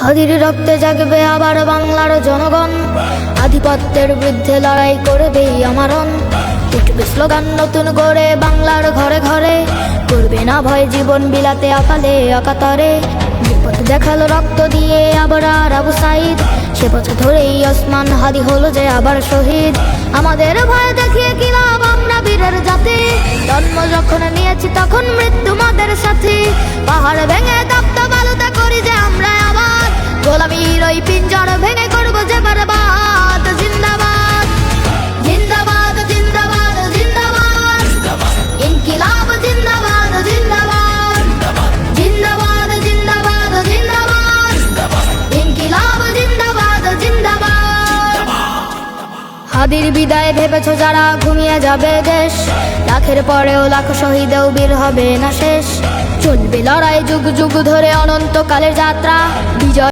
হাদির রক্তে জাগবে আবার বাংলার জনগণ, আধিপত্যের বিরুদ্ধে লড়াই করবেই আমারণ। উঠবে স্লোগান নতুন করে বাংলার ঘরে ঘরে, করবে না ভয় জীবন বিলাতে আকালে আকাতরে। বিপদ দেখালো রক্ত দিয়ে আবার আর আবু সাইদ, সে পথ ধরেই ওসমান হাদি হলো যে আবার শহীদ। আমাদের ভয় দেখিয়ে কি লাভ, আমরা বীরের জাতি, জন্ম যখন নিয়েছি তখন মৃত্যু মাদের সাথী। পাহাড় ভেঙে তপ্ত বালুতে করি যে আমরা আবার, গোলামীর ওই পিঞ্জর ভেঙে করবো যে বরবাদ। জিন্দাবাদ জিন্দাবাদ জিন্দাবাদ জিন্দাবাদ, ইনকিলাব জিন্দাবাদ জিন্দাবাদ, জিন্দাবাদ জিন্দাবাদ জিন্দাবাদ, ইনকিলাব জিন্দাবাদ জিন্দাবাদ। হাদির বিদায় ভেবেছো যারা ঘুমিয়ে যাবে দেশ, লাখের পরেও লাখ শহীদেও বীর হবে না শেষ। চলবে লড়াই যুগ যুগ ধরে অনন্তকালের যাত্রা, বিজয়